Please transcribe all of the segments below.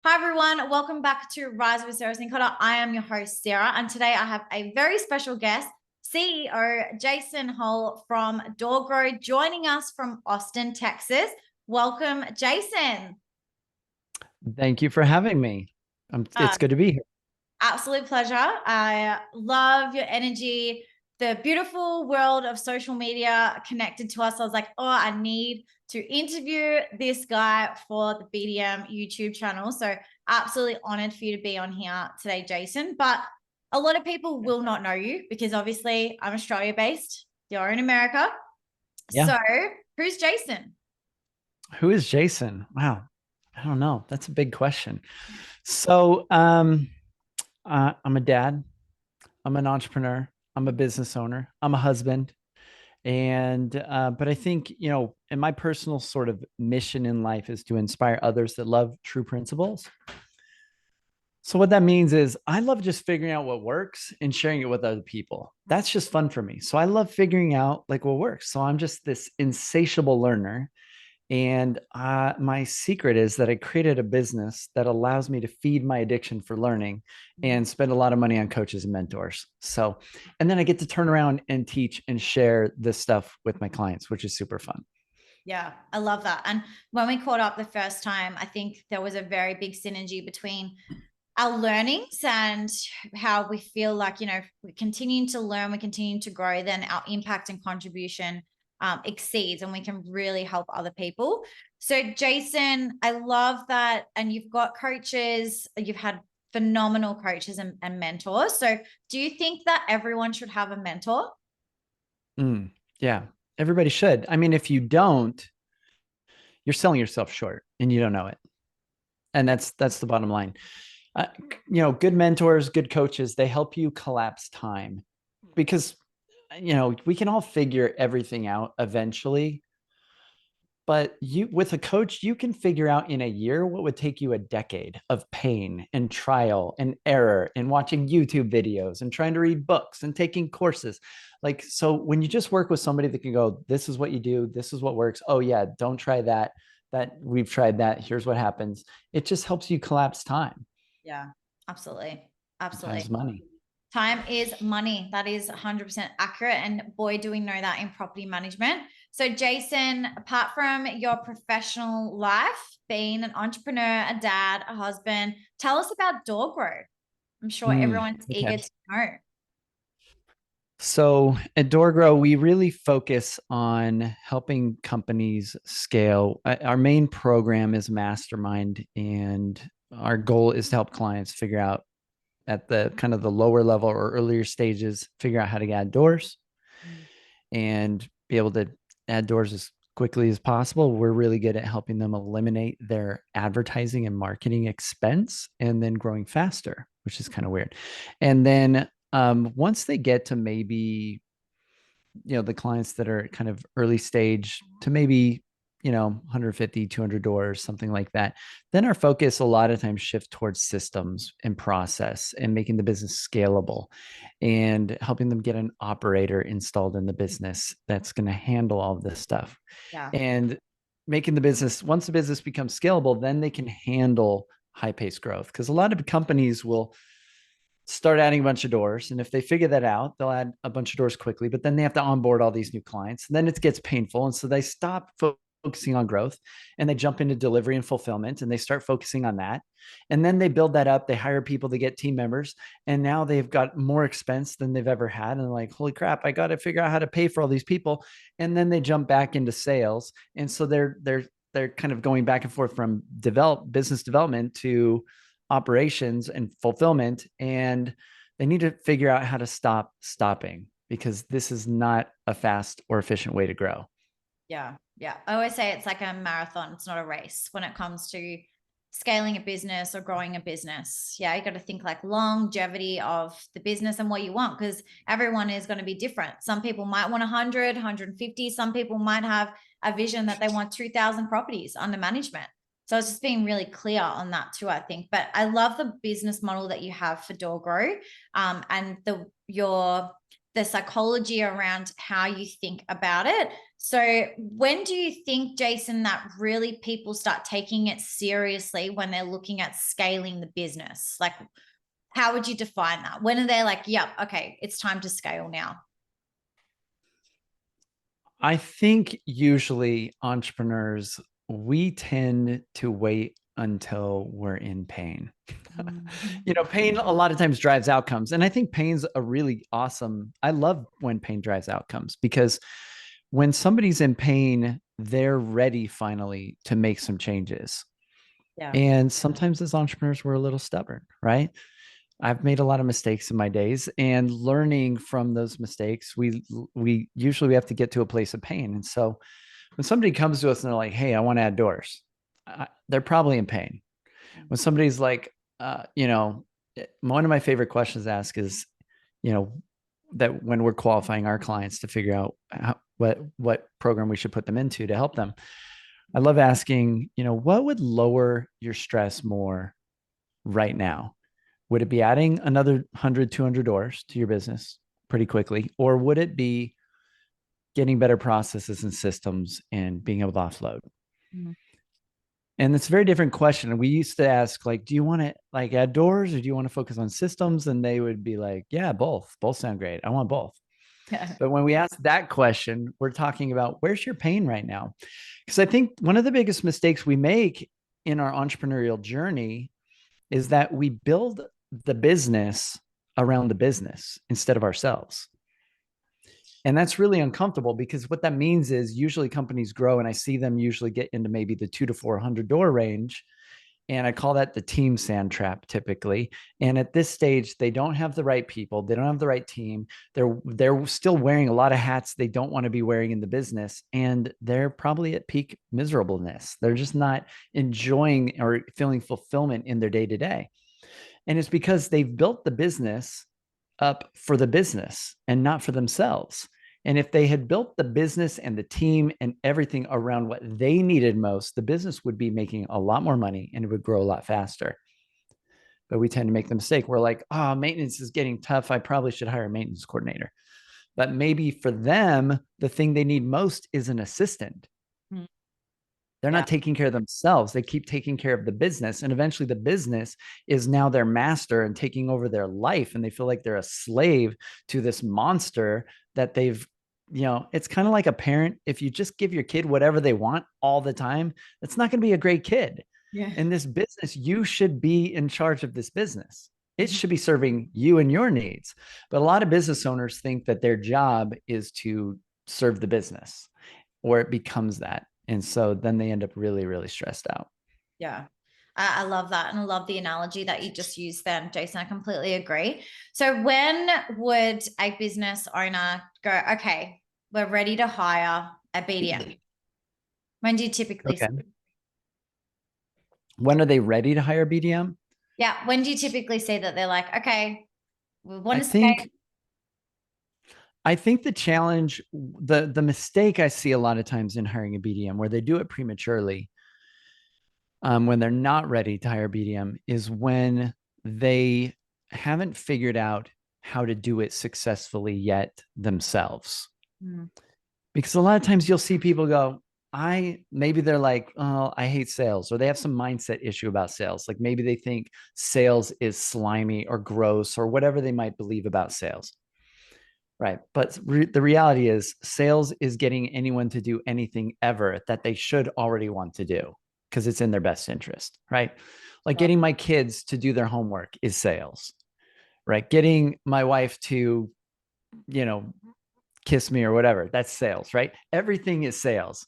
Hi, everyone. Welcome back to Rise with Sarah Sincotta. I am your host, Sarah, and today I have a very special guest, CEO Jason Hull from DoorGrow, joining us from Austin, Texas. Welcome, Jason. Thank you for having me. Uh, It's good to be here. Absolute pleasure. I love your energy, the beautiful world of social media connected to us. I was like, oh, I need to interview this guy for the BDM YouTube channel. So absolutely honored for you to be on here today, Jason. But a lot of people will not know you because obviously I'm Australia based. You're in America. Yeah. So who's Jason? Who is Jason? Wow. I don't know. That's a big question. So, I'm a dad. I'm an entrepreneur. I'm a business owner. I'm a husband. And, but I think, in my personal sort of mission in life is to inspire others that love true principles. So what that means is I love just figuring out what works and sharing it with other people. That's just fun for me. So I love figuring out like what works. So I'm just this insatiable learner. And my secret is that I created a business that allows me to feed my addiction for learning and spend a lot of money on coaches and mentors. So, and then I get to turn around and teach and share this stuff with my clients, which is super fun. Yeah, I love that. And when we caught up the first time, I think there was a very big synergy between our learnings and how we feel like, we're continuing to learn, we're continuing to grow, then our impact and contribution exceeds and we can really help other people. So, Jason, I love that. And you've got coaches, you've had phenomenal coaches and mentors. So, do you think that everyone should have a mentor? Yeah, everybody should. I mean, if you don't, you're selling yourself short and you don't know it. And that's the bottom line. uh, good mentors, good coaches, they help you collapse time because, we can all figure everything out eventually. But with a coach, you can figure out in a year what would take you a decade of pain and trial and error and watching YouTube videos and trying to read books and taking courses. Like, so when you just work with somebody that can go, this is what you do, this is what works. Oh, yeah, don't try that. That we've tried that. Here's what happens. It just helps you collapse time. Yeah, absolutely. Time's Absolutely. money. Time is money. That is 100% accurate. And boy, do we know that in property management. So, Jason, apart from your professional life, being an entrepreneur, a dad, a husband, tell us about DoorGrow. I'm sure everyone's eager Okay. to know. So at DoorGrow, we really focus on helping companies scale. Our main program is Mastermind, and our goal is to help clients figure out at the kind of the lower level or earlier stages, figure out how to add doors and be able to add doors as quickly as possible. We're really good at helping them eliminate their advertising and marketing expense and then growing faster, which is kind of weird. And then once they get to maybe, the clients that are kind of early stage to maybe 150 200 doors, something like that, then our focus a lot of times shift towards systems and process and making the business scalable and helping them get an operator installed in the business that's going to handle all of this stuff Yeah. and making the business, once the business becomes scalable, then they can handle high paced growth, because a lot of companies will start adding a bunch of doors. And if they figure that out, they'll add a bunch of doors quickly, but then they have to onboard all these new clients. And then it gets painful. And so they stop focusing on growth and they jump into delivery and fulfillment and they start focusing on that. And then they build that up. They hire people to get team members. And now they've got more expense than they've ever had. And like, holy crap, I got to figure out how to pay for all these people. And then they jump back into sales. And so they're kind of going back and forth from business development to operations and fulfillment, and they need to figure out how to stop stopping, because this is not a fast or efficient way to grow. Yeah. Yeah. I always say it's like a marathon, it's not a race when it comes to scaling a business or growing a business. Yeah. You got to think like longevity of the business and what you want, because everyone is going to be different. Some people might want 100, 150. Some people might have a vision that they want 2,000 properties under management. So it's just being really clear on that too, I think. But I love the business model that you have for DoorGrow, and the psychology around how you think about it. So, when do you think, Jason, that really people start taking it seriously when they're looking at scaling the business? Like, how would you define that? When are they like, yep, okay, it's time to scale now? I think usually entrepreneurs, we tend to wait until we're in pain. Mhm. Pain a lot of times drives outcomes. And I think pain's a really awesome, I love when pain drives outcomes because when somebody's in pain, they're ready finally to make some changes. Yeah. And sometimes as entrepreneurs, we're a little stubborn, right? I've made a lot of mistakes in my days, and learning from those mistakes, we usually have to get to a place of pain. And so when somebody comes to us and they're like, "Hey, I want to add doors," they're probably in pain. When somebody's like, one of my favorite questions to ask is, you know, that when we're qualifying our clients to figure out what program we should put them into to help them, I love asking, what would lower your stress more right now? Would it be adding another 100, 200 doors to your business pretty quickly? Or would it be getting better processes and systems and being able to offload? Mhm. And it's a very different question. And we used to ask, like, do you want to like add doors or do you want to focus on systems? And they would be like, yeah, both. Both sound great. I want both. Yeah. But when we ask that question, we're talking about where's your pain right now? Because I think one of the biggest mistakes we make in our entrepreneurial journey is that we build the business around the business instead of ourselves. And that's really uncomfortable because what that means is usually companies grow and I see them usually get into maybe the 200 to 400 door range. And I call that the team sand trap typically. And at this stage, they don't have the right people. They don't have the right team. They're still wearing a lot of hats they don't want to be wearing in the business. And they're probably at peak miserableness. They're just not enjoying or feeling fulfillment in their day to day. And it's because they've built the business up for the business and not for themselves. And if they had built the business and the team and everything around what they needed most, the business would be making a lot more money and it would grow a lot faster. But we tend to make the mistake. We're like, oh, maintenance is getting tough. I probably should hire a maintenance coordinator. But maybe for them, the thing they need most is an assistant. Mhm. They're Yeah. not taking care of themselves. They keep taking care of the business. And eventually the business is now their master and taking over their life. And they feel like they're a slave to this monster that they've, it's kind of like a parent. If you just give your kid whatever they want all the time, it's not going to be a great kid. Yeah. In this business, you should be in charge of this business. It Mhm. should be serving you and your needs. But a lot of business owners think that their job is to serve the business or it becomes that. And so then they end up really, really stressed out. Yeah. I love that. And I love the analogy that you just used then, Jason. I completely agree. So, when would a business owner go, okay, we're ready to hire a BDM? When do you typically Okay. see? When are they ready to hire BDM? Yeah. When do you typically see that they're like, okay, we want I to scale? think I think the challenge, the mistake I see a lot of times in hiring a BDM where they do it prematurely, when they're not ready to hire BDM, is when they haven't figured out how to do it successfully yet themselves. Mm. Because a lot of times you'll see people go, maybe they're like, oh, I hate sales, or they have some mindset issue about sales. Like maybe they think sales is slimy or gross or whatever they might believe about sales. Right. But the reality is, sales is getting anyone to do anything ever that they should already want to do because it's in their best interest. Right. Like getting my kids to do their homework is sales. Right. Getting my wife to, you know, kiss me or whatever, that's sales. Right. Everything is sales.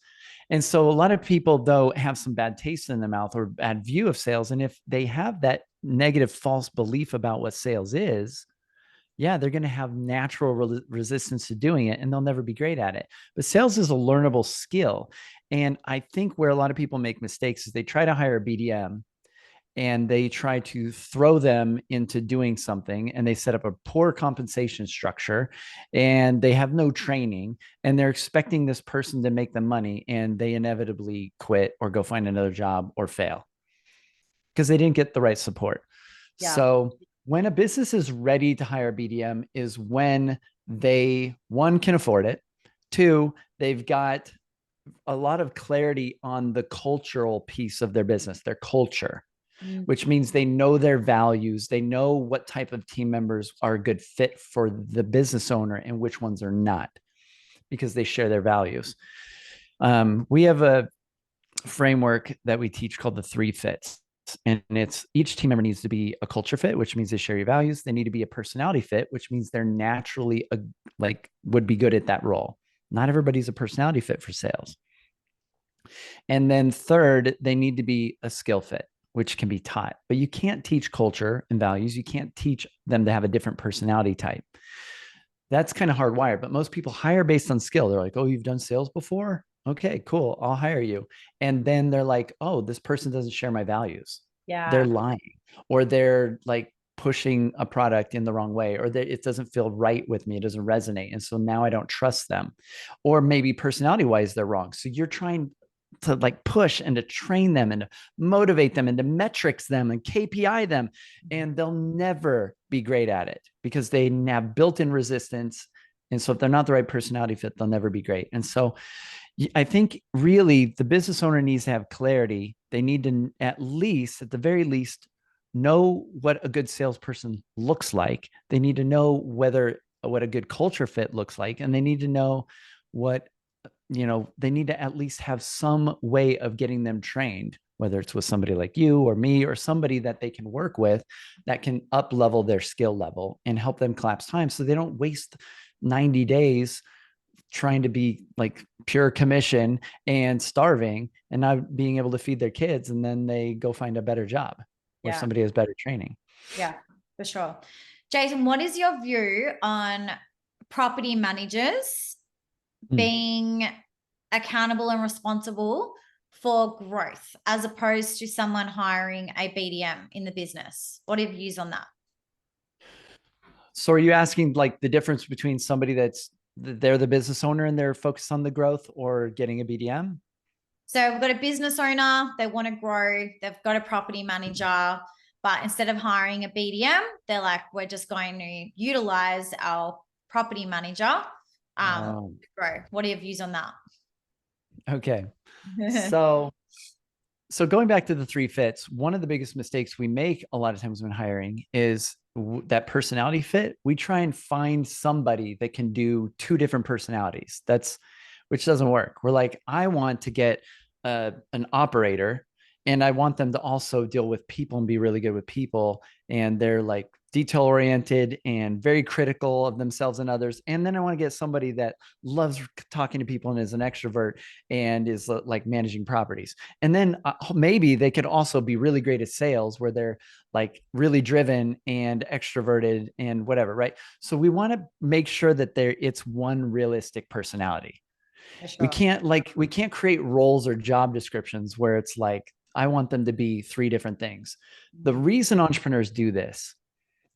And so a lot of people, though, have some bad taste in their mouth or bad view of sales. And if they have that negative false belief about what sales is, yeah, they're going to have natural resistance to doing it and they'll never be great at it. But sales is a learnable skill. And I think where a lot of people make mistakes is they try to hire a BDM and they try to throw them into doing something and they set up a poor compensation structure and they have no training and they're expecting this person to make them money and they inevitably quit or go find another job or fail because they didn't get the right support. Yeah. So when a business is ready to hire BDM is when they, one, can afford it, Two, they've got a lot of clarity on the cultural piece of their business, their culture, Mm. which means they know their values. They know what type of team members are a good fit for the business owner and which ones are not, because they share their values. We have a framework that we teach called the 3 fits. And it's each team member needs to be a culture fit, which means they share your values. They need to be a personality fit, which means they're naturally would be good at that role. Not everybody's a personality fit for sales. And then third, they need to be a skill fit, which can be taught, but you can't teach culture and values. You can't teach them to have a different personality type. That's kind of hardwired, but most people hire based on skill. They're like, oh, you've done sales before? Okay, cool. I'll hire you. And then they're like, oh, this person doesn't share my values. They're Yeah. lying, or they're like pushing a product in the wrong way, or it doesn't feel right with me. It doesn't resonate. And so now I don't trust them. Or maybe personality wise, they're wrong. So you're trying to like push and to train them and to motivate them and to metrics them and KPI them, and they'll never be great at it because they have built-in resistance. And so if they're not the right personality fit, they'll never be great. And so I think really the business owner needs to have clarity. They need to at the very least, know what a good salesperson looks like. They need to know what a good culture fit looks like, and they need to know what they need to at least have some way of getting them trained, whether it's with somebody like you or me or somebody that they can work with that can up level their skill level and help them collapse time so they don't waste 90 days trying to be like pure commission and starving and not being able to feed their kids, and then they go find a better job where Yeah. somebody has better training. Yeah, for sure. Jason, what is your view on property managers being accountable and responsible for growth as opposed to someone hiring a BDM in the business? What are your views on that? So are you asking like the difference between somebody they're the business owner and they're focused on the growth, or getting a BDM? So we've got a business owner, they want to grow, they've got a property manager, but instead of hiring a BDM, they're like, we're just going to utilize our property manager to grow. What are your views on that? Okay. So going back to the 3 fits, one of the biggest mistakes we make a lot of times when hiring is that personality fit. We try and find somebody that can do 2 different personalities. Which doesn't work. We're like, I want to get an operator, and I want them to also deal with people and be really good with people. And they're like detail oriented and very critical of themselves and others. And then I want to get somebody that loves talking to people and is an extrovert and is like managing properties. And then maybe they could also be really great at sales, where they're like really driven and extroverted and whatever. Right. So we want to make sure that it's one realistic personality. Sure. We can't create roles or job descriptions where it's like, I want them to be 3 different things. The reason entrepreneurs do this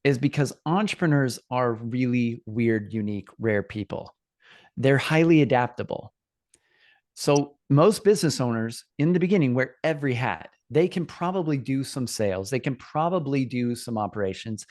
is because entrepreneurs are really weird, unique, rare people. They're highly adaptable. So most business owners in the beginning wear every hat. They can probably do some sales. They can probably do some operations.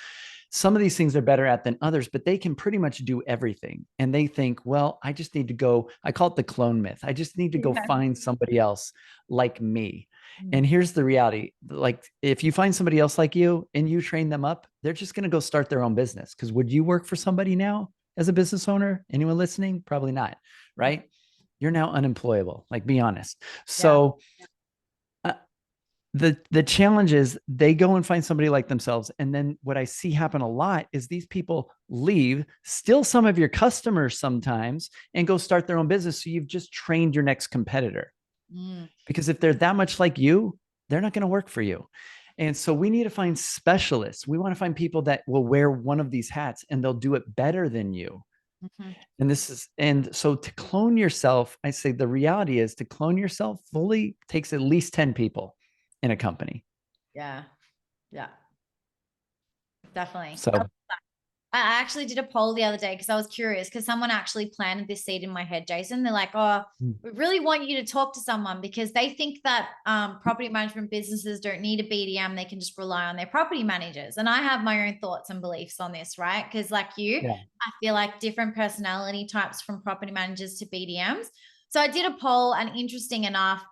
Some of these things they're better at than others, but they can pretty much do everything. And they think, well, I just need to go, I call it the clone myth. I just need to go find somebody else like me. And here's the reality. Like, if you find somebody else like you and you train them up, they're just going to go start their own business. Because would you work for somebody now as a business owner? Anyone listening? Probably not, right? You're now unemployable. Like, be honest. So the challenge is they go and find somebody like themselves. And then what I see happen a lot is these people leave, steal some of your customers sometimes, and go start their own business. So you've just trained your next competitor. Because if they're that much like you, they're not going to work for you. And so we need to find specialists. We want to find people that will wear one of these hats and they'll do it better than you. And so to clone yourself, I say the reality is to clone yourself fully takes at least 10 people in a company. Yeah. Yeah. Definitely. So I actually did a poll the other day because I was curious, because someone actually planted this seed in my head, Jason. They're like, oh, Mm. we really want you to talk to someone because they think that property management businesses don't need a BDM. They can just rely on their property managers. And I have my own thoughts and beliefs on this, right? Because like you, Yeah. I feel like different personality types from property managers to BDMs. So I did a poll, and interesting enough,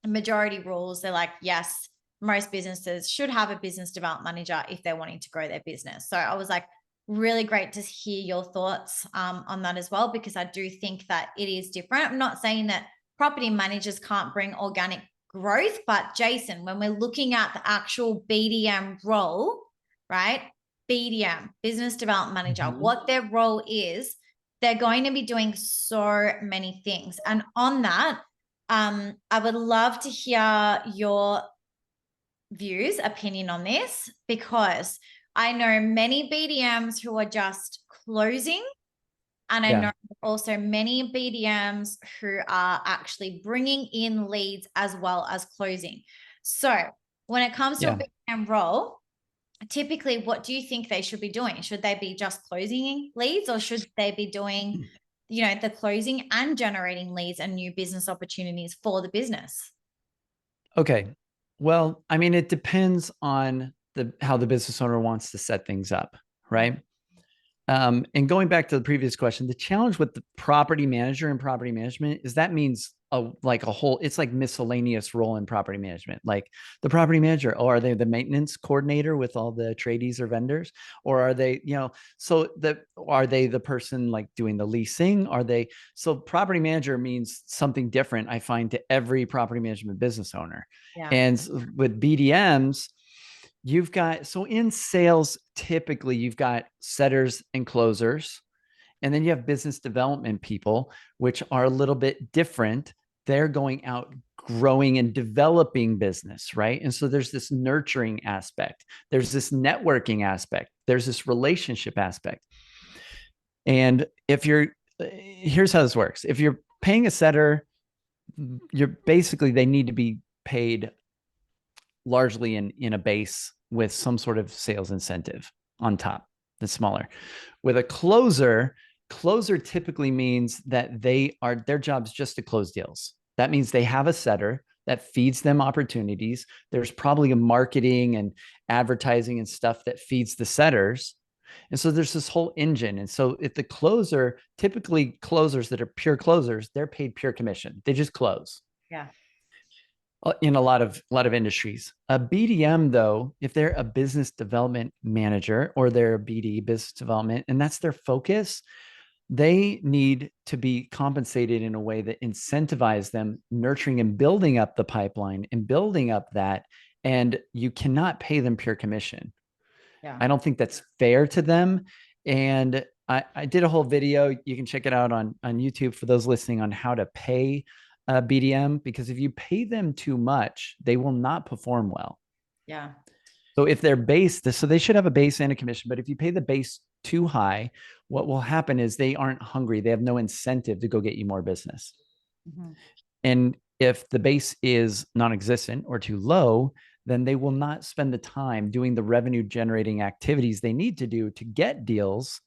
majority rules, they're like, yes, most businesses should have a business development manager if they're wanting to grow their business. So I was like, really great to hear your thoughts on that as well, because I do think that it is different. I'm not saying that property managers can't bring organic growth, but Jason, when we're looking at the actual BDM role, right? BDM, business development manager, Mhm. what their role is, they're going to be doing so many things. And on that, I would love to hear your views, opinion on this, because I know many BDMs who are just closing, and I Yeah. know also many BDMs who are actually bringing in leads as well as closing. So when it comes to a Yeah. BDM role, typically, what do you think they should be doing? Should they be just closing leads, or should they be doing, the closing and generating leads and new business opportunities for the business? Okay. Well, I mean, it depends on how the business owner wants to set things up, right? And going back to the previous question, the challenge with the property manager and property management is that means it's like miscellaneous role in property management. Like the property manager, or are they the maintenance coordinator with all the tradies or vendors? Or are they, are they the person like doing the leasing? So property manager means something different, I find, to every property management business owner. Yeah. And with BDMs, so in sales, typically you've got setters and closers, and then you have business development people, which are a little bit different. They're going out growing and developing business, right? And so there's this nurturing aspect, there's this networking aspect, there's this relationship aspect. And here's how this works. If you're paying a setter, they need to be paid largely in a base with some sort of sales incentive on top that's smaller. With a closer typically means that their job's just to close deals. That means they have a setter that feeds them opportunities. There's probably a marketing and advertising and stuff that feeds the setters. And so there's this whole engine. And so if the closer, typically closers that are pure closers, they're paid pure commission. They just close Yeah. in a lot of industries. A BDM, though, if they're a business development manager or they're a BD, business development, and that's their focus, they need to be compensated in a way that incentivizes them, nurturing and building up the pipeline and building up that. And you cannot pay them pure commission. Yeah. I don't think that's fair to them. And I did a whole video. You can check it out on YouTube for those listening, on how to pay BDM, because if you pay them too much, they will not perform well. Yeah. So if they're based, so they should have a base and a commission. But if you pay the base too high, what will happen is they aren't hungry. They have no incentive to go get you more business. Mm-hmm. And if the base is non-existent or too low, then they will not spend the time doing the revenue generating activities they need to do to get deals.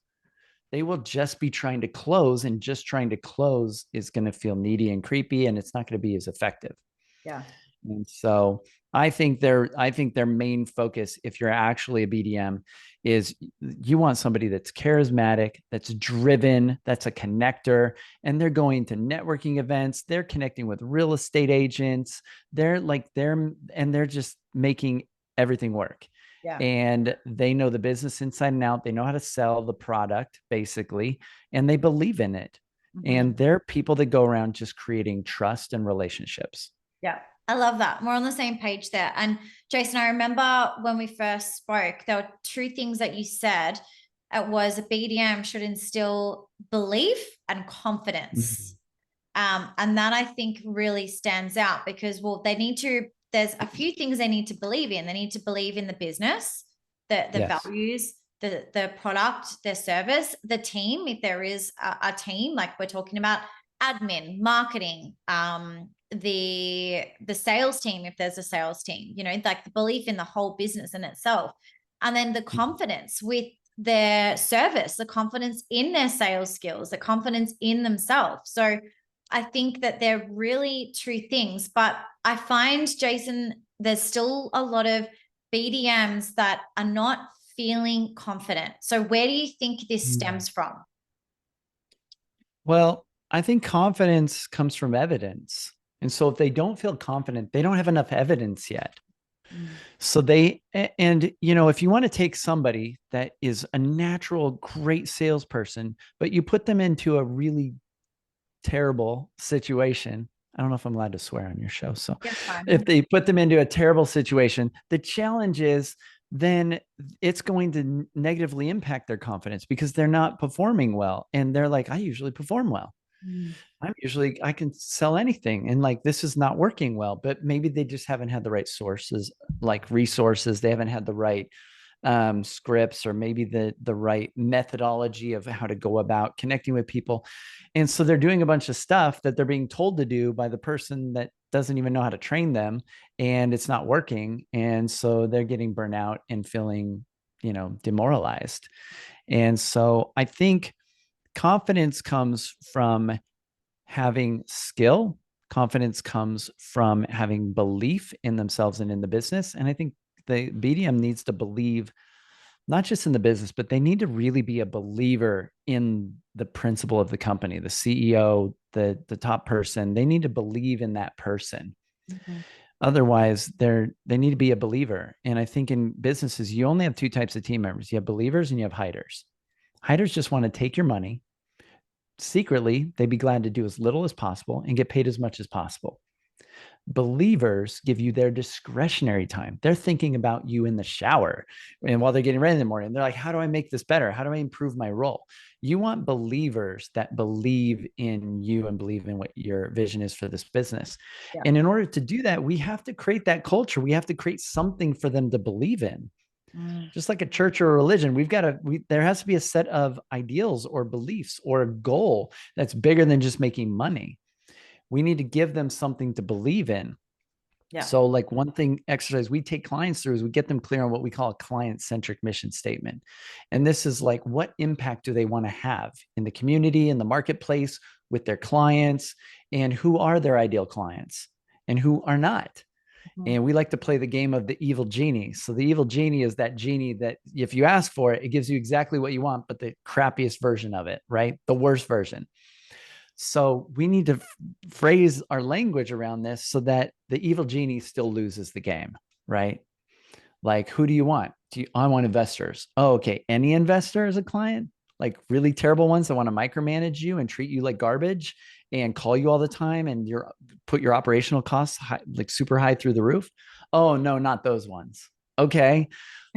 They will just be trying to close, and just trying to close is going to feel needy and creepy, and it's not going to be as effective. Yeah. And so I think their main focus, if you're actually a BDM, is you want somebody that's charismatic, that's driven, that's a connector, and they're going to networking events, they're connecting with real estate agents, they're just making everything work. Yeah. And they know the business inside and out. They know how to sell the product, basically, and they believe in it. Mm-hmm. And they're people that go around just creating trust and relationships. Yeah. I love that. We're on the same page there. And Jason, I remember when we first spoke, there were two things that you said. It was a BDM should instill belief and confidence. Mhm. And that I think really stands out because, well, there's a few things they need to believe in. They need to believe in the business, the Yes. values, the product, their service, the team. If there is a team, like we're talking about admin, marketing, the sales team, if there's a sales team, like the belief in the whole business in itself. And then the confidence with their service, the confidence in their sales skills, the confidence in themselves. So I think that they're really true things. But I find, Jason, there's still a lot of BDMs that are not feeling confident. So where do you think this stems from? Well, I think confidence comes from evidence. And so if they don't feel confident, they don't have enough evidence yet. Mm. So they, and you know, if you want to take somebody that is a natural, great salesperson, but you put them into a really terrible situation. I don't know if I'm allowed to swear on your show. So Yes, fine. if they put them into a terrible situation, the challenge is then it's going to negatively impact their confidence because they're not performing well. And they're like, I usually perform well. Mm. I can sell anything. And like, this is not working well, but maybe they just haven't had the right sources, like resources. They haven't had the right scripts, or maybe the right methodology of how to go about connecting with people. And so they're doing a bunch of stuff that they're being told to do by the person that doesn't even know how to train them, and it's not working. And so they're getting burnout and feeling, you know, demoralized. And so I think confidence comes from having skill. Confidence comes from having belief in themselves and in the business. And I think the BDM needs to believe not just in the business, but they need to really be a believer in the principle of the company, the CEO, the top person. They need to believe in that person. Mhm. Otherwise, they need to be a believer. And I think in businesses, you only have two types of team members. You have believers and you have hiders. Hiders just want to take your money. Secretly, they'd be glad to do as little as possible and get paid as much as possible. Believers give you their discretionary time. They're thinking about you in the shower and while they're getting ready in the morning. They're like, how do I make this better? How do I improve my role? You want believers that believe in you and believe in what your vision is for this business. Yeah. And in order to do that, we have to create that culture. We have to create something for them to believe in. Mm. Just like a church or a religion, there has to be a set of ideals or beliefs or a goal that's bigger than just making money. We need to give them something to believe in. Yeah. So, like one thing exercise we take clients through is we get them clear on what we call a client-centric mission statement. And this is like, what impact do they want to have in the community, in the marketplace, with their clients, and who are their ideal clients and who are not? Mhm. And we like to play the game of the evil genie. So the evil genie is that genie that if you ask for it, it gives you exactly what you want, but the crappiest version of it, right? The worst version. So we need to phrase our language around this so that the evil genie still loses the game, right? Like, who do you want? I want investors. Oh, okay. Any investor as a client? Like really terrible ones that want to micromanage you and treat you like garbage and call you all the time and put your operational costs high, like super high through the roof. Oh no, not those ones. Okay.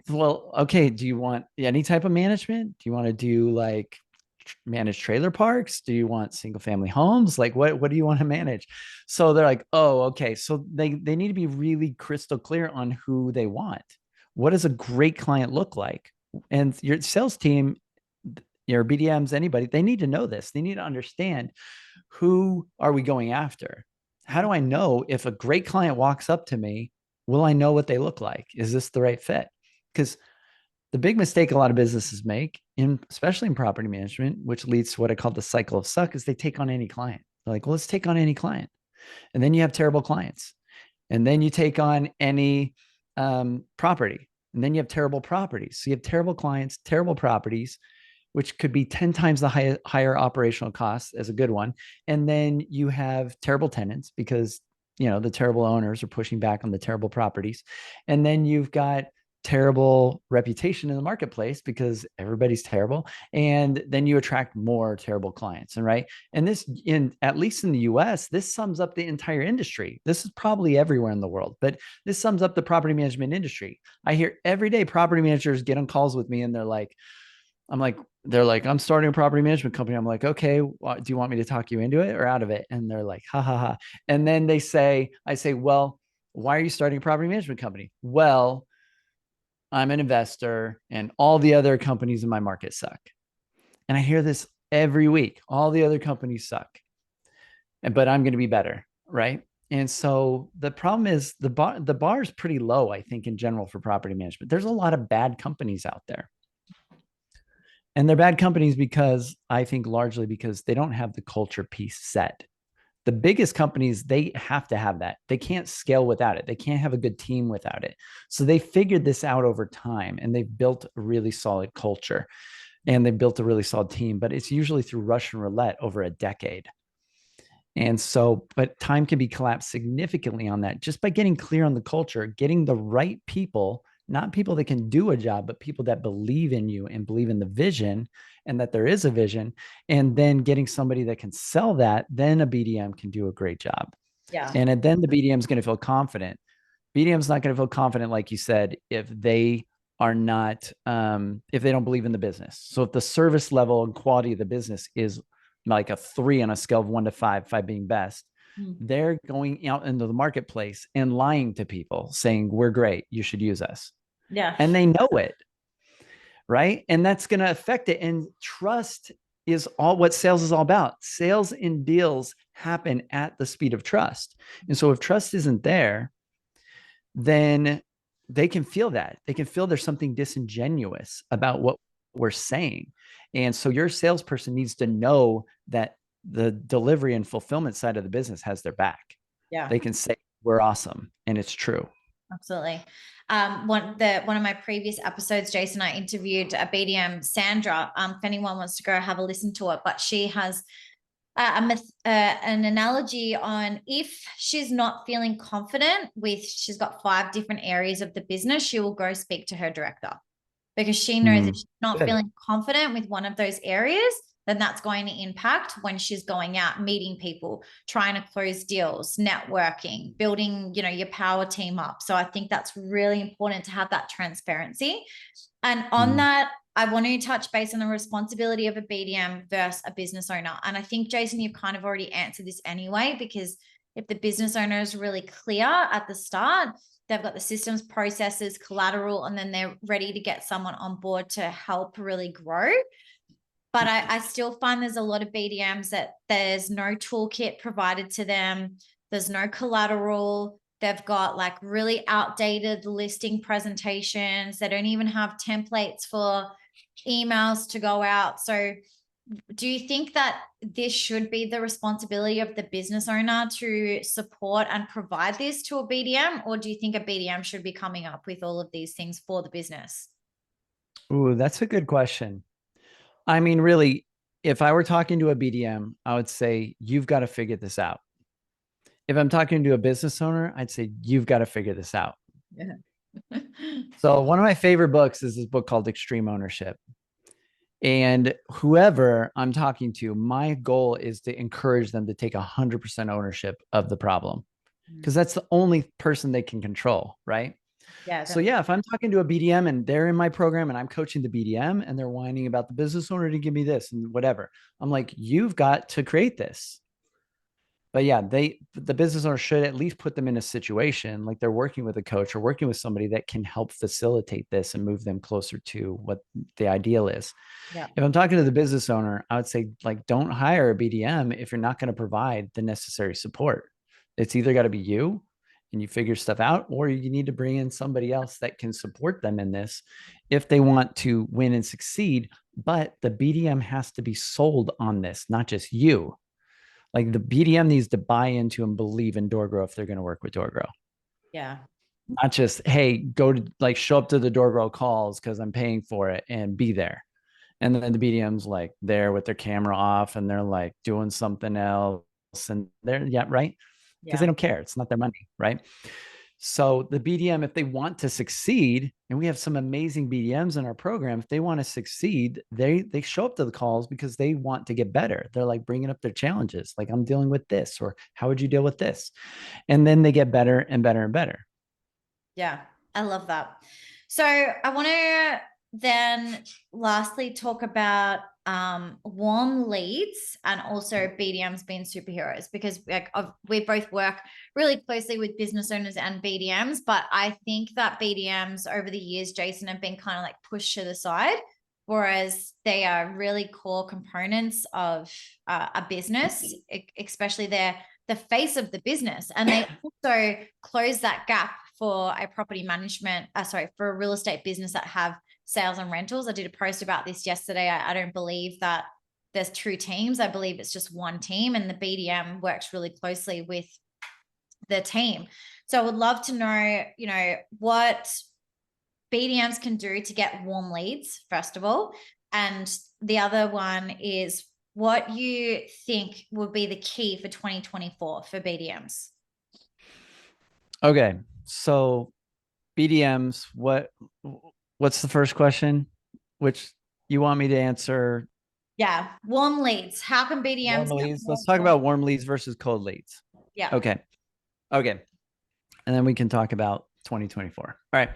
Well, okay. Do you want any type of management? Do you want to do like manage trailer parks? Do you want single family homes? Like what do you want to manage? So they're like, oh, okay. So they need to be really crystal clear on who they want. What does a great client look like? And your sales team, your BDMs, anybody, they need to know this. They need to understand, who are we going after? How do I know if a great client walks up to me? Will I know what they look like? Is this the right fit? Because the big mistake a lot of businesses make, especially in property management, which leads to what I call the cycle of suck, is they take on any client. They're like, well, let's take on any client. And then you have terrible clients. And then you take on any property. And then you have terrible properties. So you have terrible clients, terrible properties, which could be 10 times the higher operational costs as a good one. And then you have terrible tenants because, you know, the terrible owners are pushing back on the terrible properties. And then you've got terrible reputation in the marketplace because everybody's terrible. And then you attract more terrible clients. And right. And this, in at least in the US, this sums up the entire industry. This is probably everywhere in the world, but this sums up the property management industry. I hear every day property managers get on calls with me and they're like, I'm starting a property management company. I'm like, okay, do you want me to talk you into it or out of it? And they're like, ha ha ha. And then I say, well, why are you starting a property management company? Well, I'm an investor and all the other companies in my market suck. And I hear this every week. All the other companies suck, but I'm going to be better. Right. And so the problem is the bar is pretty low, I think, in general for property management. There's a lot of bad companies out there. And they're bad companies because I think largely because they don't have the culture piece set. The biggest companies, they have to have that. They can't scale without it. They can't have a good team without it. So they figured this out over time and they've built a really solid culture and they built a really solid team, but it's usually through Russian roulette over a decade. And so, but time can be collapsed significantly on that just by getting clear on the culture, getting the right people, not people that can do a job, but people that believe in you and believe in the vision and that there is a vision. And then getting somebody that can sell that, then a BDM can do a great job. Yeah. And then the BDM is going to feel confident. BDM is not going to feel confident, like you said, if they are not, if they don't believe in the business. So if the service level and quality of the business is like a 3 on a scale of 1 to 5, 5 being best, they're going out into the marketplace and lying to people saying, we're great, you should use us. Yeah. And they know it, right? And that's going to affect it. And trust is all what sales is all about. Sales and deals happen at the speed of trust. And so if trust isn't there, then they can feel that. They can feel there's something disingenuous about what we're saying. And so your salesperson needs to know that the delivery and fulfillment side of the business has their back. Yeah. They can say, we're awesome. And it's true. Absolutely. One of my previous episodes, Jason, I interviewed a BDM, Sandra. If anyone wants to go have a listen to it, but she has an analogy on if she's not feeling confident with, she's got 5 different areas of the business, she will go speak to her director because she knows if she's not feeling confident with one of those areas, then that's going to impact when she's going out, meeting people, trying to close deals, networking, building, your power team up. So I think that's really important to have that transparency. And on that, I want to touch base on the responsibility of a BDM versus a business owner. And I think, Jason, you've kind of already answered this anyway, because if the business owner is really clear at the start, they've got the systems, processes, collateral, and then they're ready to get someone on board to help really grow. But I still find there's a lot of BDMs that there's no toolkit provided to them. There's no collateral. They've got like really outdated listing presentations. They don't even have templates for emails to go out. So do you think that this should be the responsibility of the business owner to support and provide this to a BDM? Or do you think a BDM should be coming up with all of these things for the business? Ooh, that's a good question. I mean, really, if I were talking to a BDM, I would say, you've got to figure this out. If I'm talking to a business owner, I'd say, you've got to figure this out. Yeah. So one of my favorite books is this book called Extreme Ownership. And whoever I'm talking to, my goal is to encourage them to take 100% ownership of the problem, because that's the only person they can control, right? Yeah. So yeah, if I'm talking to a BDM and they're in my program and I'm coaching the BDM and they're whining about the business owner to give me this and whatever, I'm like, you've got to create this. But yeah, the business owner should at least put them in a situation like they're working with a coach or working with somebody that can help facilitate this and move them closer to what the ideal is. Yeah. If I'm talking to the business owner, I would say, like, don't hire a BDM if you're not going to provide the necessary support. It's either got to be you and you figure stuff out, or you need to bring in somebody else that can support them in this if they want to win and succeed. But the BDM has to be sold on this, not just you. Like, the BDM needs to buy into and believe in DoorGrow if they're going to work with DoorGrow. Yeah. Not just, hey, go to, like, show up to the DoorGrow calls because I'm paying for it and be there. And then the BDM's like there with their camera off and they're like doing something else. And they're, yeah, right. Because they don't care. It's not their money, right? So the BDM, if they want to succeed, and we have some amazing BDMs in our program, if they want to succeed, they show up to the calls because they want to get better. They're like bringing up their challenges, like, I'm dealing with this, or how would you deal with this? And then they get better and better and better. Yeah, I love that. So I want to then lastly talk about warm leads and also BDMs being superheroes, because we both work really closely with business owners and BDMs, but I think that BDMs over the years, Jason, have been kind of like pushed to the side, whereas they are really core components of a business, especially they're the face of the business, and they also close that gap for a property management, for a real estate business that have sales and rentals. I did a post about this yesterday. I don't believe that there's two teams. I believe it's just one team, and the BDM works really closely with the team. So I would love to know, what BDMs can do to get warm leads, first of all. And the other one is what you think would be the key for 2024 for BDMs. Okay. So BDMs, what's the first question? Which you want me to answer? Yeah. Warm leads. How can BDMs Warm leads. Let's talk about warm leads versus cold leads. Yeah. Okay. Okay. And then we can talk about 2024. All right.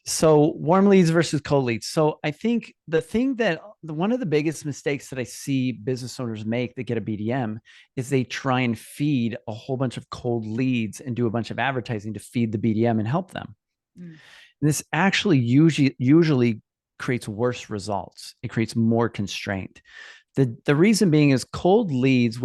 So warm leads versus cold leads. So I think one of the biggest mistakes that I see business owners make that get a BDM is they try and feed a whole bunch of cold leads and do a bunch of advertising to feed the BDM and help them. Mm. This actually usually creates worse results. It creates more constraint. The reason being is cold leads,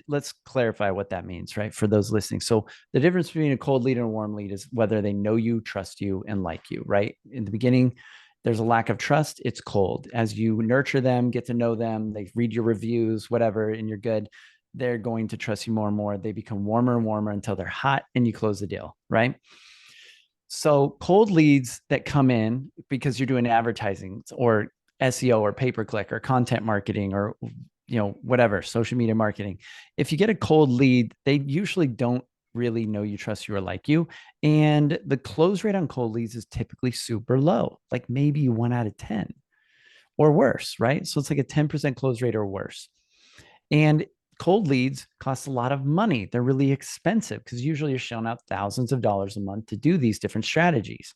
let's clarify what that means, right? For those listening. So the difference between a cold lead and a warm lead is whether they know you, trust you, and like you, right? In the beginning, there's a lack of trust. It's cold. As you nurture them, get to know them, they read your reviews, whatever, and you're good, they're going to trust you more and more. They become warmer and warmer until they're hot and you close the deal, right? So cold leads that come in because you're doing advertising or SEO or pay-per-click or content marketing or whatever, social media marketing. If you get a cold lead, they usually don't really know you, trust you, or like you. And the close rate on cold leads is typically super low, like maybe 1 out of 10 or worse, right? So it's like a 10% close rate or worse. And cold leads cost a lot of money. They're really expensive because usually you're shelling out thousands of dollars a month to do these different strategies.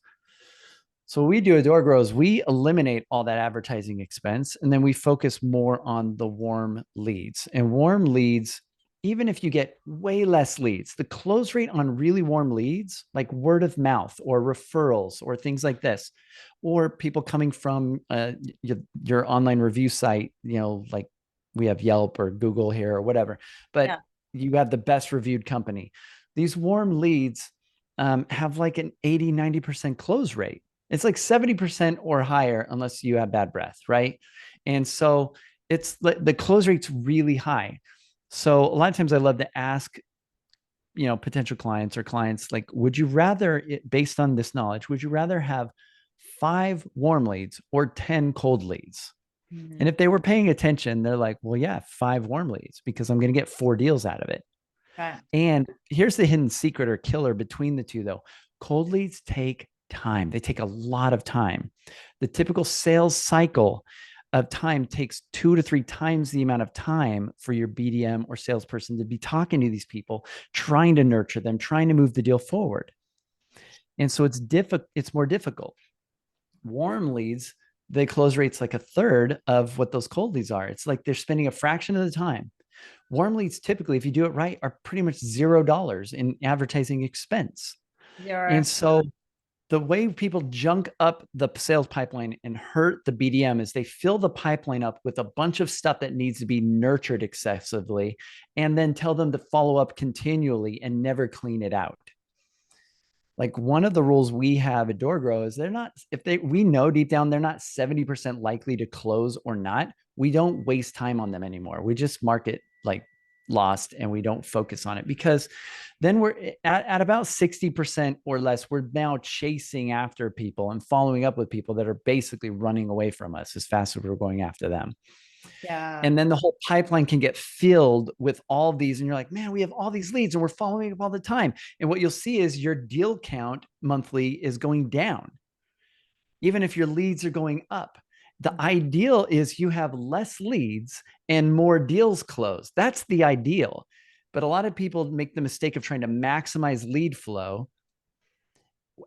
So what we do at DoorGrow is we eliminate all that advertising expense, and then we focus more on the warm leads. And warm leads, even if you get way less leads, the close rate on really warm leads, like word of mouth or referrals or things like this, or people coming from your online review site, like we have Yelp or Google here or whatever, but you have the best reviewed company. These warm leads have like an 80, 90% close rate. It's like 70% or higher unless you have bad breath, right? And so it's the close rate's really high. So a lot of times I love to ask, potential clients or clients, like, would you rather, based on this knowledge, would you rather have 5 warm leads or 10 cold leads? Mm-hmm. And if they were paying attention, they're like, well, yeah, 5 warm leads because I'm going to get 4 deals out of it. Right. And here's the hidden secret or killer between the two, though. Cold leads take time. They take a lot of time. The typical sales cycle of time takes 2 to 3 times the amount of time for your BDM or salesperson to be talking to these people, trying to nurture them, trying to move the deal forward. And so it's more difficult. Warm leads, the close rate's like a third of what those cold leads are. It's like they're spending a fraction of the time. Warm leads, typically, if you do it right, are pretty much $0 in advertising expense. And so the way people junk up the sales pipeline and hurt the BDM is they fill the pipeline up with a bunch of stuff that needs to be nurtured excessively, and then tell them to follow up continually and never clean it out. Like one of the rules we have at DoorGrow is we know deep down they're not 70% likely to close or not. We don't waste time on them anymore. We just mark it like lost and we don't focus on it, because then we're at about 60% or less. We're now chasing after people and following up with people that are basically running away from us as fast as we're going after them. Yeah. And then the whole pipeline can get filled with all of these. And you're like, man, we have all these leads and we're following up all the time. And what you'll see is your deal count monthly is going down, even if your leads are going up. The ideal is you have less leads and more deals closed. That's the ideal. But a lot of people make the mistake of trying to maximize lead flow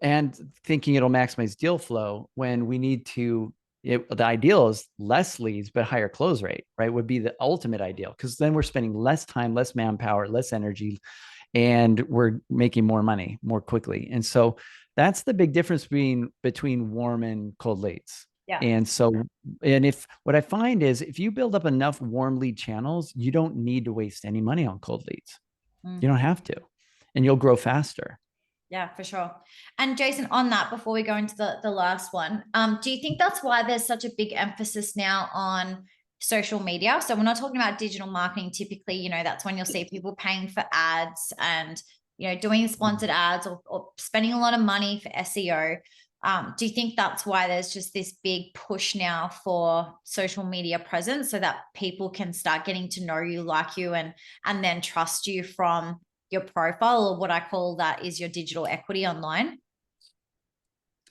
and thinking it'll maximize deal flow when we need to. The ideal is less leads, but higher close rate, right? Would be the ultimate ideal, because then we're spending less time, less manpower, less energy, and we're making more money more quickly. And so that's the big difference between warm and cold leads. Yeah. And so, what I find is if you build up enough warm lead channels, you don't need to waste any money on cold leads. Mm-hmm. You don't have to, and you'll grow faster. Yeah, for sure. And Jason, on that, before we go into the last one, do you think that's why there's such a big emphasis now on social media? So we're not talking about digital marketing. Typically, that's when you'll see people paying for ads and, doing sponsored ads or spending a lot of money for SEO. Do you think that's why there's just this big push now for social media presence so that people can start getting to know you, like you, and then trust you from your profile, or what I call that is your digital equity online?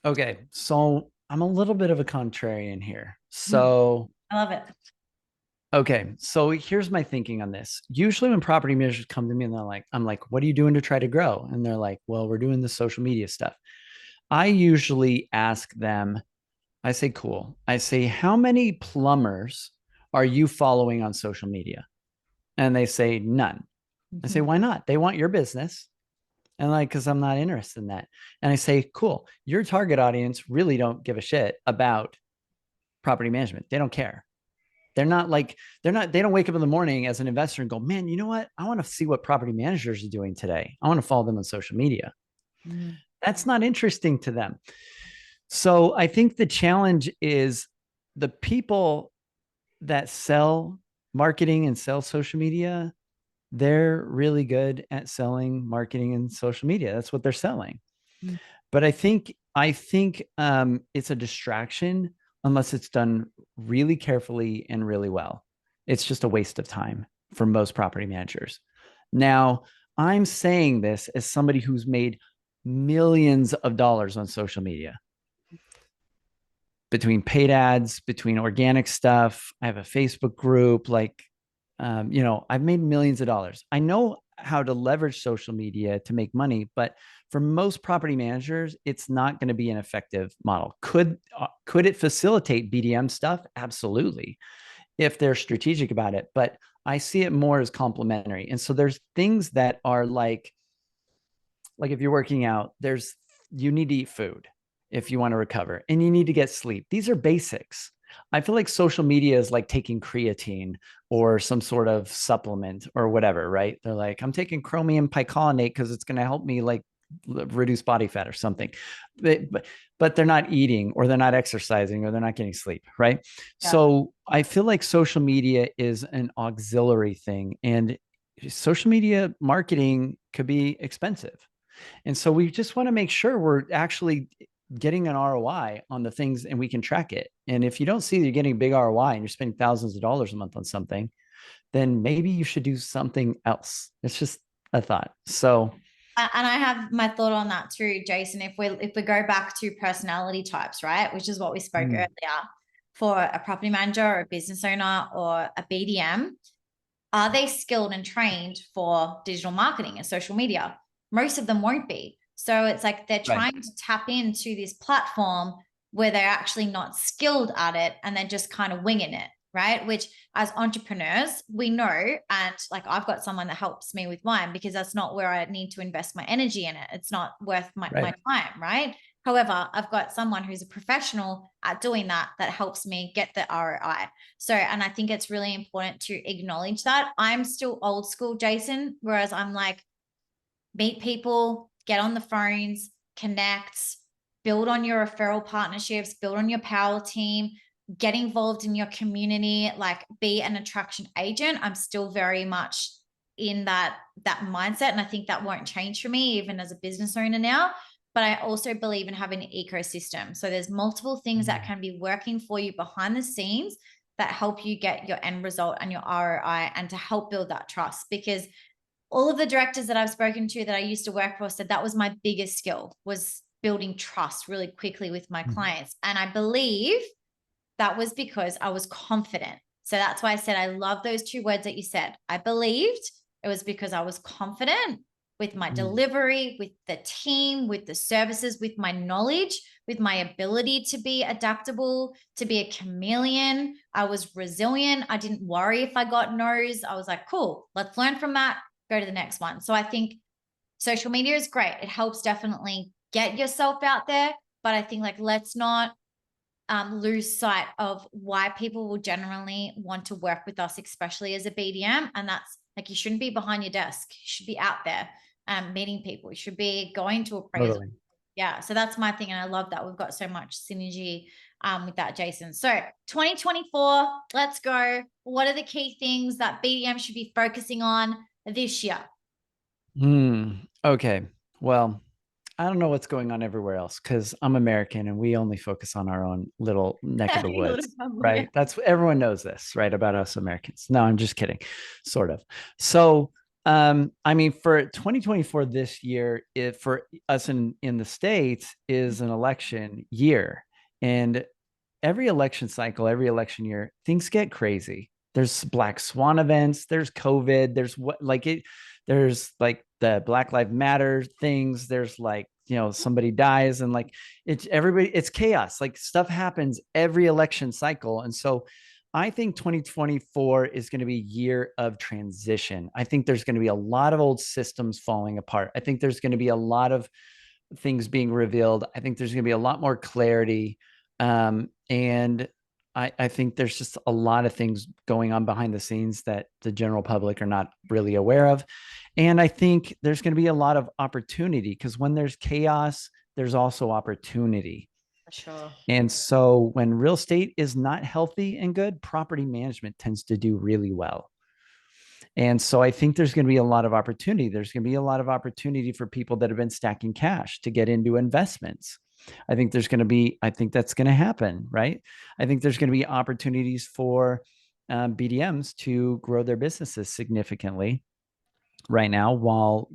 Okay, so I'm a little bit of a contrarian here. So, I love it. okay, so here's my thinking on this. Usually when property managers come to me and they're like, I'm like, what are you doing to try to grow? And they're like, well, we're doing the social media stuff. I usually ask them, I say, cool. I say, how many plumbers are you following on social media? And they say, none. I say, why not? They want your business. And like, because I'm not interested in that. And I say, cool. Your target audience really don't give a shit about property management. They don't care. They don't wake up in the morning as an investor and go, man, you know what? I want to see what property managers are doing today. I want to follow them on social media. Mm-hmm. That's not interesting to them. So I think the challenge is the people that sell marketing and sell social media, they're really good at selling marketing and social media. That's what they're selling. But I think it's a distraction unless it's done really carefully and really well. It's just a waste of time for most property managers. Now, I'm saying this as somebody who's made millions of dollars on social media between paid ads, between organic stuff. I have a Facebook group. I've made millions of dollars. I know how to leverage social media to make money, but for most property managers, it's not going to be an effective model. Could it facilitate BDM stuff? Absolutely, if they're strategic about it. But I see it more as complementary. And so there's things that are like if you're working out, you need to eat food if you want to recover, and you need to get sleep. These are basics. I feel like social media is like taking creatine or some sort of supplement or whatever, right? They're like, I'm taking chromium picolinate because it's going to help me like reduce body fat or something. But they're not eating, or they're not exercising, or they're not getting sleep, right? Yeah. So I feel like social media is an auxiliary thing, and social media marketing could be expensive. And so we just want to make sure we're actually getting an ROI on the things, and we can track it. And if you don't see that you're getting a big ROI and you're spending thousands of dollars a month on something, then maybe you should do something else. It's just a thought. So, And I have my thought on that too, Jason. If we go back to personality types, right, which is what we spoke earlier, for a property manager or a business owner or a BDM, are they skilled and trained for digital marketing and social media? Most of them won't be. So it's like they're right. trying to tap into this platform where they're actually not skilled at it and they're just kind of winging it, right? Which as entrepreneurs, we know, and like I've got someone that helps me with mine because that's not where I need to invest my energy in it. It's not worth my time, right? However, I've got someone who's a professional at doing that helps me get the ROI. So, and I think it's really important to acknowledge that. I'm still old school, Jason, whereas I'm like, meet people, get on the phones, connect, build on your referral partnerships, build on your power team, get involved in your community, like be an attraction agent. I'm still very much in that mindset. And I think that won't change for me, even as a business owner now. But I also believe in having an ecosystem. So there's multiple things that can be working for you behind the scenes that help you get your end result and your ROI, and to help build that trust. Because all of the directors that I've spoken to that I used to work for said that was my biggest skill, was building trust really quickly with my clients. And I believe that was because I was confident. So that's why I said I love those two words that you said. I believed. It was because I was confident with my delivery, with the team, with the services, with my knowledge, with my ability to be adaptable, to be a chameleon. I was resilient. I didn't worry if I got no's. I was like, cool, let's learn from that, go to the next one. So I think social media is great. It helps definitely get yourself out there. But I think like, let's not lose sight of why people will generally want to work with us, especially as a BDM. And that's like, you shouldn't be behind your desk. You should be out there. meeting people. You should be going to appraisal. Totally. Yeah. So that's my thing. And I love that we've got so much synergy with that, Jason. So 2024, let's go. What are the key things that BDM should be focusing on this year? Okay. Well, I don't know what's going on everywhere else because I'm American and we only focus on our own little neck of the woods, Yeah. right? That's everyone knows this, right? About us Americans. No, I'm just kidding, sort of. So, I mean, for 2024 this year, for us in the States is an election year. And every election cycle, every election year, things get crazy. There's black swan events, there's COVID, there's like the Black Lives Matter things, there's like, somebody dies and like it's chaos. Like stuff happens every election cycle. And so I think 2024 is going to be a year of transition. I think there's going to be a lot of old systems falling apart. I think there's going to be a lot of things being revealed. I think there's going to be a lot more clarity. And I think there's just a lot of things going on behind the scenes that the general public are not really aware of. And I think there's going to be a lot of opportunity because when there's chaos, there's also opportunity. For sure. And so when real estate is not healthy and good, property management tends to do really well. And so I think there's going to be a lot of opportunity. There's going to be a lot of opportunity for people that have been stacking cash to get into investments. I think that's going to happen, right? I think there's going to be opportunities for BDMs to grow their businesses significantly right now while,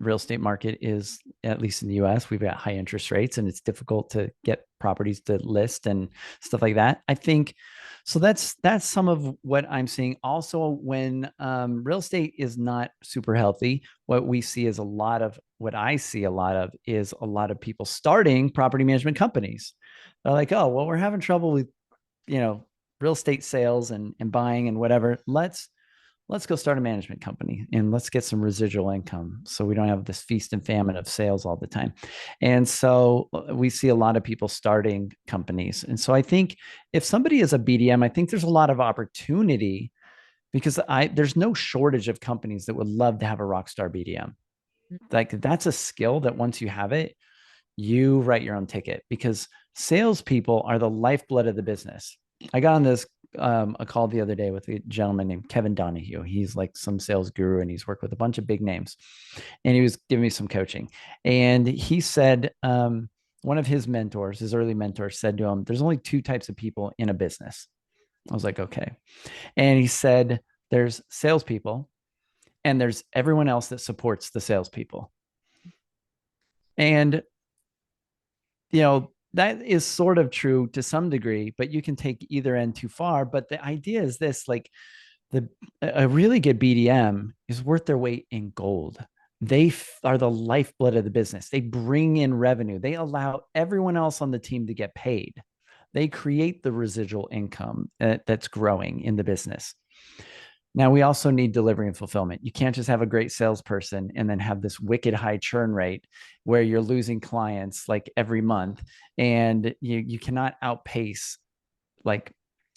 real estate market is, at least in the US, we've got high interest rates and it's difficult to get properties to list and stuff like that. I think so. That's some of what I'm seeing. Also, when real estate is not super healthy, what we see is what I see a lot of is a lot of people starting property management companies. They're like, oh, well, we're having trouble with, real estate sales and buying and whatever. Let's go start a management company and let's get some residual income so we don't have this feast and famine of sales all the time. And so we see a lot of people starting companies. And so I think if somebody is a BDM, I think there's a lot of opportunity because there's no shortage of companies that would love to have a rock star BDM. Like that's a skill that once you have it, you write your own ticket because salespeople are the lifeblood of the business. I got on this a call the other day with a gentleman named Kevin Donahue. He's like some sales guru and he's worked with a bunch of big names. And he was giving me some coaching. And he said, one of his mentors, his early mentors, said to him, there's only two types of people in a business. I was like, okay. And he said, there's salespeople and there's everyone else that supports the salespeople. And that is sort of true to some degree, but you can take either end too far. But the idea is this, like a really good BDM is worth their weight in gold. They are the lifeblood of the business. They bring in revenue. They allow everyone else on the team to get paid. They create the residual income that's growing in the business. Now, we also need delivery and fulfillment. You can't just have a great salesperson and then have this wicked high churn rate where you're losing clients like every month. And you cannot outpace like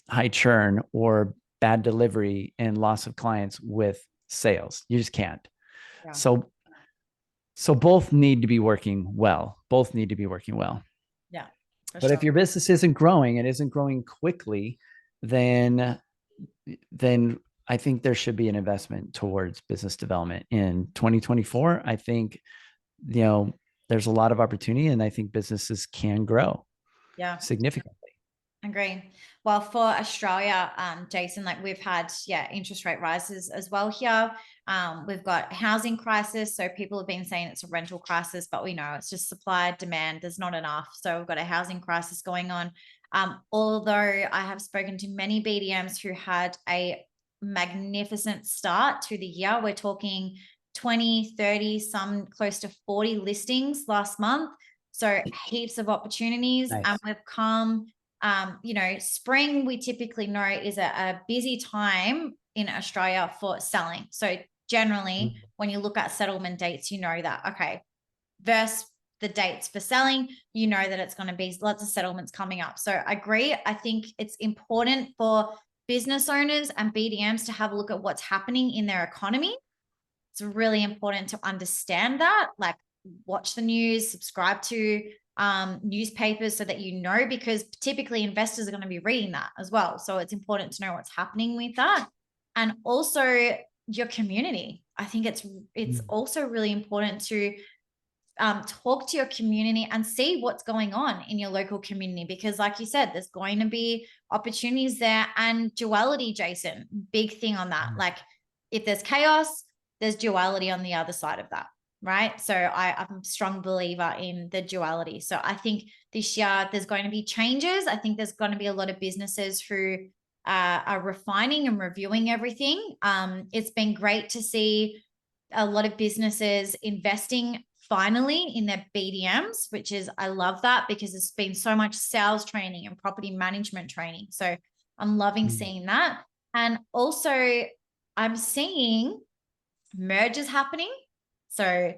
high churn or bad delivery and loss of clients with sales. You just can't. Yeah. So both need to be working well. Both need to be working well. Yeah. But if your business isn't growing and isn't growing quickly, then I think there should be an investment towards business development in 2024. I think, there's a lot of opportunity and I think businesses can grow significantly. Agree. Well, for Australia, Jason, like we've had, interest rate rises as well here. We've got housing crisis. So people have been saying it's a rental crisis, but we know it's just supply, demand. There's not enough. So we've got a housing crisis going on. Although I have spoken to many BDMs who had a magnificent start to the year. We're talking 20, 30, some close to 40 listings last month. So heaps of opportunities. Nice. And we've come, spring we typically know is a busy time in Australia for selling. So generally, when you look at settlement dates, you know that, okay, versus the dates for selling, you know that it's going to be lots of settlements coming up. So I agree. I think it's important for business owners and BDMs to have a look at what's happening in their economy It's really important to understand that, like watch the news, subscribe to newspapers so that you know, because typically investors are going to be reading that as well. So it's important to know what's happening with that. And also your community. I think it's also really important to talk to your community and see what's going on in your local community, because like you said, there's going to be opportunities there. And duality, Jason, big thing on that. Like if there's chaos, there's duality on the other side of that, right? So I'm a strong believer in the duality. So I think this year there's going to be changes. I think there's going to be a lot of businesses who are refining and reviewing everything. It's been great to see a lot of businesses investing finally in their BDMs, which is, I love that, because there's been so much sales training and property management training. So I'm loving seeing that. And also I'm seeing mergers happening. So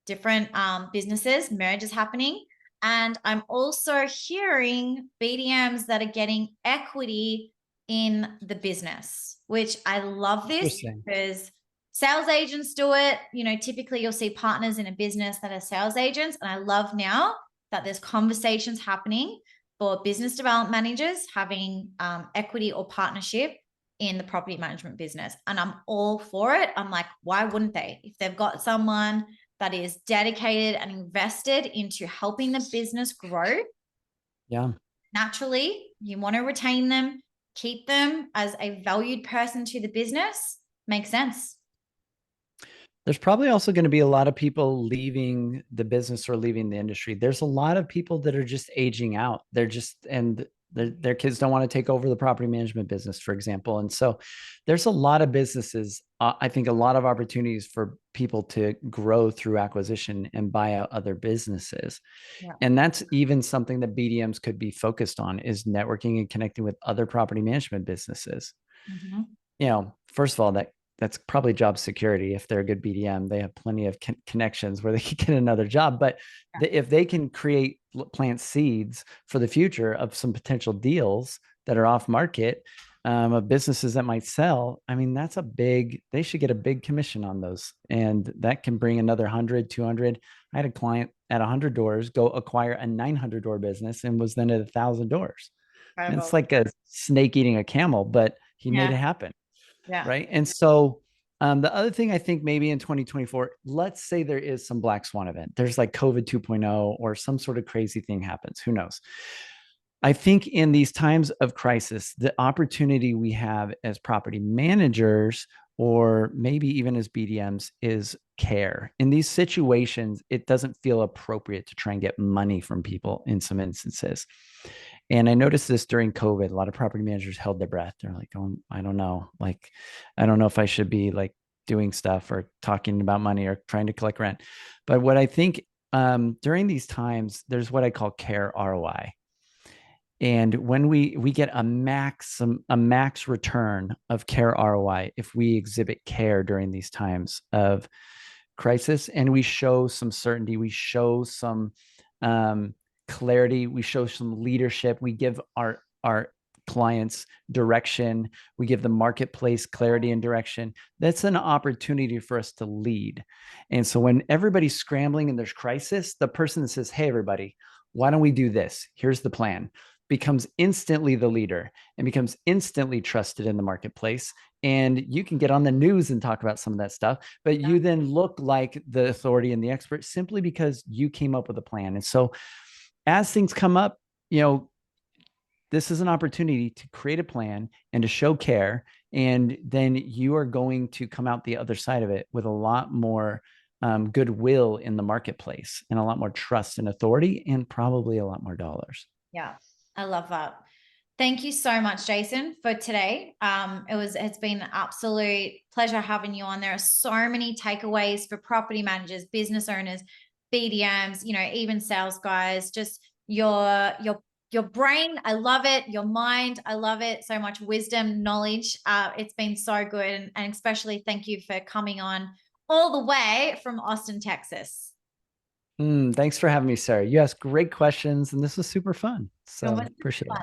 different businesses, mergers happening. And I'm also hearing BDMs that are getting equity in the business, which I love this because sales agents do it. You know, typically you'll see partners in a business that are sales agents. And I love now that there's conversations happening for business development managers having equity or partnership in the property management business. And I'm all for it. I'm like, why wouldn't they? If they've got someone that is dedicated and invested into helping the business grow, naturally, you want to retain them, keep them as a valued person to the business. Makes sense. There's probably also going to be a lot of people leaving the business or leaving the industry. There's a lot of people that are just aging out. They're just, and their kids don't want to take over the property management business, for example. And so there's a lot of businesses, I think a lot of opportunities for people to grow through acquisition and buy out other businesses. Yeah. And that's even something that BDMs could be focused on, is networking and connecting with other property management businesses. Mm-hmm. You know, first of all, that's probably job security. If they're a good BDM, they have plenty of connections where they can get another job. But if they can plant seeds for the future of some potential deals that are off market, of businesses that might sell, I mean, they should get a big commission on those. And that can bring another 100, 200. I had a client at 100 doors go acquire a 900 door business and was then at 1,000 doors. It's like a snake eating a camel, but he made it happen. Yeah. Right. And so the other thing I think maybe in 2024, let's say there is some black swan event. There's like COVID 2.0 or some sort of crazy thing happens. Who knows? I think in these times of crisis, the opportunity we have as property managers, or maybe even as BDMs, is care. In these situations, it doesn't feel appropriate to try and get money from people in some instances. And I noticed this during COVID. A lot of property managers held their breath. They're like, oh, I don't know. Like, I don't know if I should be like doing stuff or talking about money or trying to collect rent. But what I think during these times, there's what I call care ROI. And when we get a max return of care ROI, if we exhibit care during these times of crisis, and we show some certainty, we show some clarity, we show some leadership, we give our clients direction, we give the marketplace clarity and direction, that's an opportunity for us to lead. And so when everybody's scrambling and there's crisis, the person that says, hey, everybody, why don't we do this? Here's the plan, becomes instantly the leader and becomes instantly trusted in the marketplace. And you can get on the news and talk about some of that stuff, but you then look like the authority and the expert simply because you came up with a plan. And so as things come up, you know, this is an opportunity to create a plan and to show care. And then you are going to come out the other side of it with a lot more goodwill in the marketplace and a lot more trust and authority and probably a lot more dollars. Yeah, I love that. Thank you so much, Jason, for today. It's been an absolute pleasure having you on. There are so many takeaways for property managers, business owners, BDMs, you know, even sales guys. Just your brain, I love it. Your mind, I love it. So much wisdom, knowledge. It's been so good, and especially thank you for coming on all the way from Austin, Texas. Thanks for having me, Sarah. You asked great questions, and this was super fun. So appreciate it.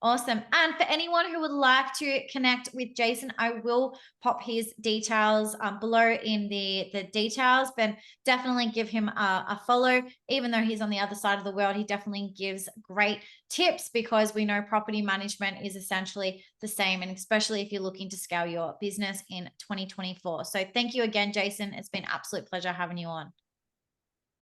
Awesome. And for anyone who would like to connect with Jason, I will pop his details below in the details, but definitely give him a follow. Even though he's on the other side of the world, he definitely gives great tips, because we know property management is essentially the same, and especially if you're looking to scale your business in 2024. So thank you again, Jason. It's been an absolute pleasure having you on.